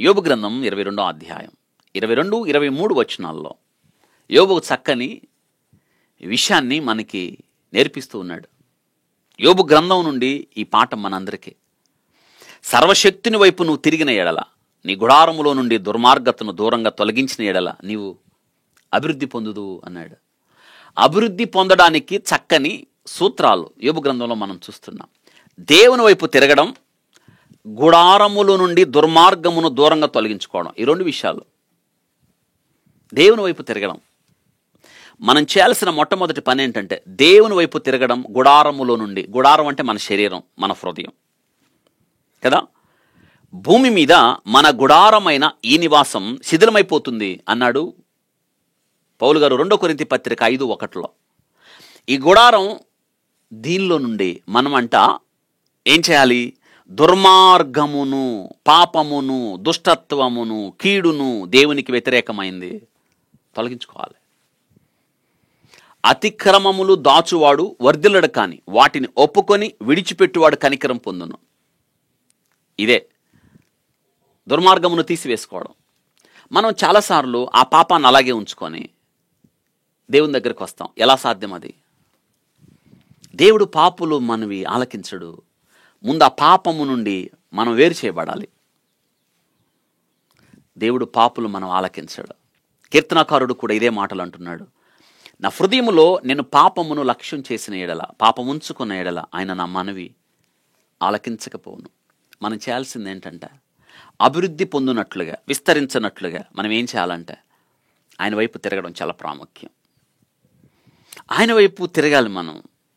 యోబు గ్రంథం 22వ అధ్యాయం 22-23 వచనాల్లో యోబు చక్కని విషయాన్ని మనకి నేర్పిస్తూ ఉన్నాడు. యోబు గ్రంథం నుండి ఈ పాఠం మనందరికీ. సర్వశక్తుని వైపు నువ్వు తిరిగిన ఎడల, నీ గుడారములో నుండి దుర్మార్గతను దూరంగా తొలగించిన ఎడల నీవు అభివృద్ధి పొందుదు అన్నాడు. అభివృద్ధి పొందడానికి చక్కని సూత్రాలు యోబు గ్రంథంలో మనం చూస్తున్నాం. దేవుని వైపు తిరగడం, గుడారముల నుండి దుర్మార్గమును దూరంగా తొలగించుకోవడం, ఈ రెండు విషయాలు. దేవుని వైపు తిరగడం, మనం చేయాల్సిన మొట్టమొదటి పని ఏంటంటే దేవుని వైపు తిరగడం. గుడారములో నుండి, గుడారం అంటే మన శరీరం, మన హృదయం కదా. భూమి మీద మన గుడారమైన ఈ నివాసం శిథిలమైపోతుంది అన్నాడు పౌలు గారు 2 కొరింథీ పత్రిక 5:1. ఈ గుడారం దీనిలో నుండి మనమంట ఏం చేయాలి? దుర్మార్గమును, పాపమును, దుష్టత్వమును, కీడును, దేవునికి వ్యతిరేకమైంది తొలగించుకోవాలి. అతిక్రమములు దాచువాడు వర్ధిల్లడు, కాని వాటిని ఒప్పుకొని విడిచిపెట్టువాడు కనికరం పొందును. ఇదే దుర్మార్గమును తీసివేసుకోవడం. మనం చాలాసార్లు ఆ పాపాన్ని అలాగే ఉంచుకొని దేవుని దగ్గరికి వస్తాం. ఎలా సాధ్యం అది? దేవుడు పాపులు మనవి ఆలకించడు. ముందు ఆ పాపము నుండి మనం వేరు చేయబడాలి. దేవుడు పాపులు మనం ఆలకించడు. కీర్తనాకారుడు కూడా ఇదే మాటలు అంటున్నాడు. నా హృదయములో నేను పాపమును లక్ష్యం చేసిన ఎడల, పాపముంచుకున్న ఎడల ఆయన నా మనవి ఆలకించకపోను. మనం చేయాల్సింది ఏంటంటే అభివృద్ధి పొందినట్లుగా, విస్తరించినట్లుగా మనం ఏం చేయాలంటే ఆయన వైపు తిరగడం చాలా ప్రాముఖ్యం. ఆయన వైపు తిరగాలి. మనం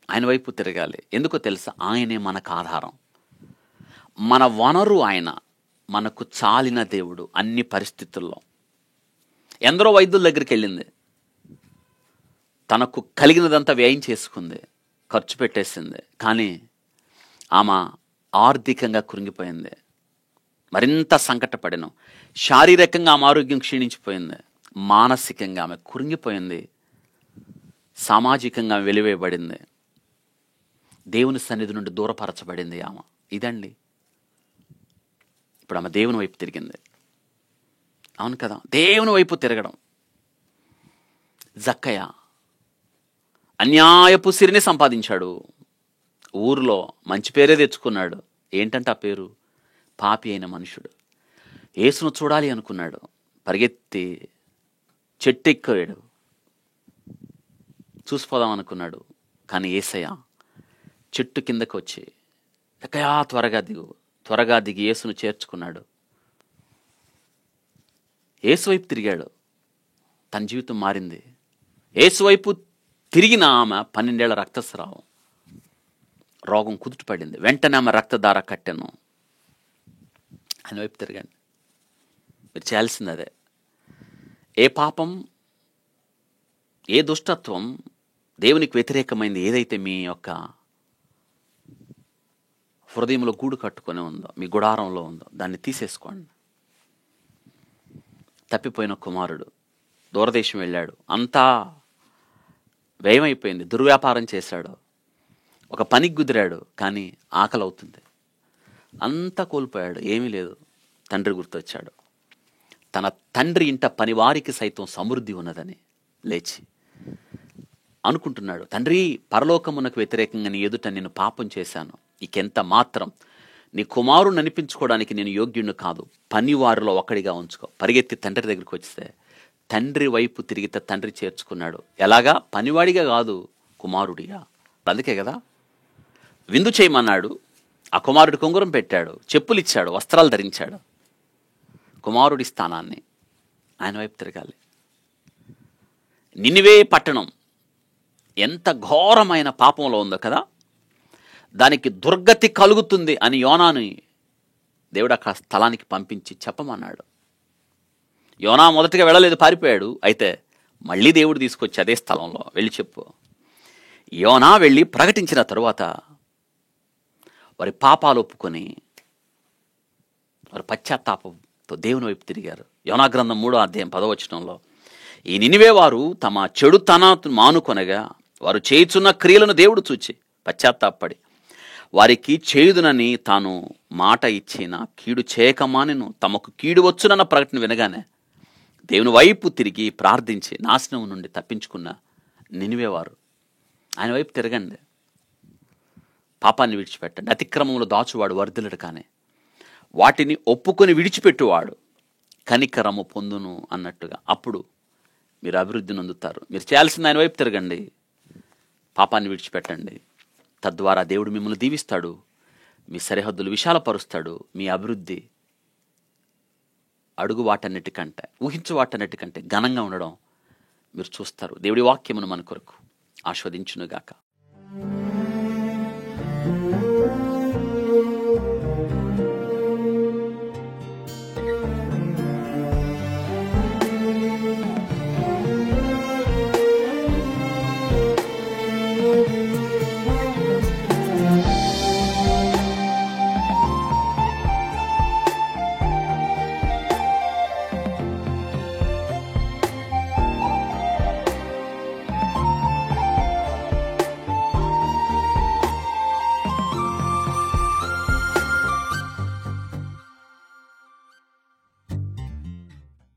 ఆయన వైపు తిరగాలి. ఎందుకో తెలుసా? ఆయనే మనకు ఆధారం, మన వనరు ఆయన, మనకు చాలిన దేవుడు అన్ని పరిస్థితుల్లో. ఎందరో వైద్యుల దగ్గరికి వెళ్ళింది, తనకు కలిగినదంతా వ్యయం చేసుకుంది, ఖర్చు పెట్టేసింది, కానీ ఆమె ఆర్థికంగా కృంగిపోయింది, మరింత సంకటపడిన. శారీరకంగా ఆమె ఆరోగ్యం క్షీణించిపోయింది, మానసికంగా ఆమె కృంగిపోయింది, సామాజికంగా వెలివేయబడింది, దేవుని సన్నిధి నుండి దూరపరచబడింది ఆమె. ఇదండి ఇప్పుడు ఆమె దేవుని వైపు తిరిగింది. అవును కదా, దేవుని వైపు తిరగడం. జక్కయ్య అన్యాయపు సిరిని సంపాదించాడు, ఊరిలో మంచి పేరే తెచ్చుకున్నాడు. ఏంటంటే ఆ పేరు? పాపి అయిన మనుషుడు. యేసును చూడాలి అనుకున్నాడు, పరిగెత్తి చెట్టు ఎక్కాడు, చూసిపోదాం అనుకున్నాడు. కానీ యేసయ్య చెట్టు కిందకు వచ్చి, ఎక్కయా త్వరగా దిగి యేసును చేర్చుకున్నాడు. యేసు వైపు తిరిగాడు, తన జీవితం మారింది. యేసు వైపు తిరిగిన ఆమె 12 ఏళ్ల రక్తస్రావం, రోగం కుదుట పడింది. వెంటనే ఆమె రక్తధార కట్టెను. ఆయన వైపు తిరగండి. మీరు చేయాల్సింది అదే. ఏ పాపం, ఏ దుష్టత్వం, దేవునికి వ్యతిరేకమైంది ఏదైతే మీ యొక్క హృదయంలో గూడు కట్టుకొని ఉందో, మీ గుడారంలో ఉందో, దాన్ని తీసేసుకోండి. తప్పిపోయిన కుమారుడు దూరదేశం వెళ్ళాడు, అంతా వ్యయమైపోయింది, దుర్వ్యాపారం చేశాడు, ఒక పనికి కుదిరాడు, కానీ ఆకలి అవుతుంది, అంతా కోల్పోయాడు, ఏమీ లేదు. తండ్రి గుర్తొచ్చాడు. తన తండ్రి ఇంట పనివారికి సైతం సమృద్ధి ఉన్నదని లేచి అనుకుంటున్నాడు, తండ్రి, పరలోకమునకు వ్యతిరేకంగా నీ ఎదుట నేను పాపం చేశాను, ఇకెంత మాత్రం నీ కుమారుని అనిపించుకోవడానికి నేను యోగ్యుడిని కాదు, పనివారిలో ఒకడిగా ఉంచుకో. పరిగెత్తి తండ్రి దగ్గరికి వస్తే తండ్రి వైపు తిరిగితే తండ్రి చేర్చుకున్నాడు. ఎలాగా? పనివాడిగా కాదు, కుమారుడిగా. అందుకే కదా విందు చేయమన్నాడు. ఆ కుమారుడి కొంగురం పెట్టాడు, చెప్పులు ఇచ్చాడు, వస్త్రాలు ధరించాడు. కుమారుడి స్థానాన్ని ఆయన వైపు తిరగాలి. నినివే పట్టణం ఎంత ఘోరమైన పాపంలో ఉందో కదా, దానికి దుర్గతి కలుగుతుంది అని యోనాని దేవుడు అక్కడ స్థలానికి పంపించి చెప్పమన్నాడు. యోనా మొదటిగా వెళ్ళలేదు, పారిపోయాడు. అయితే మళ్ళీ దేవుడు తీసుకొచ్చి అదే స్థలంలో వెళ్ళి చెప్పు. యోనా వెళ్ళి ప్రకటించిన తరువాత వారి పాపాలు ఒప్పుకొని వారి పశ్చాత్తాపంతో దేవుని వైపు తిరిగారు. యోనా గ్రంథం 3వ అధ్యాయం 10వ వచనంలో, ఈ నినివే వారు తమ చెడుతన మానుకొనగా వారు చేయుచున్న క్రియలను దేవుడు చూచి పశ్చాత్తాపడి వారికి చేయుదునని తాను మాట ఇచ్చిన కీడు చేయకమానెను. తమకు కీడు వచ్చునన్న ప్రకటన వినగానే దేవుని వైపు తిరిగి ప్రార్థించి నాశనం నుండి తప్పించుకున్న నినివేవారు. ఆయన వైపు తిరగండి, పాపాన్ని విడిచిపెట్టండి. అతిక్రమంలో దాచువాడు వర్ధిల్లడు, కానీ వాటిని ఒప్పుకొని విడిచిపెట్టువాడు కనికరము పొందును అన్నట్టుగా అప్పుడు మీరు అభివృద్ధి నొందుతారు. మీరు చేయాల్సింది ఆయన వైపు తిరగండి, పాపాన్ని విడిచిపెట్టండి. తద్వారా దేవుడు మిమ్మల్ని దీవిస్తాడు, మీ సరిహద్దులు విశాలపరుస్తాడు. మీ అభివృద్ధి అడుగు వాటన్నిటికంటే, ఊహించు వాటన్నిటికంటే ఘనంగా ఉండడం మీరు చూస్తారు. దేవుడి వాక్యమును మన కొరకు ఆస్వాదించునుగాక.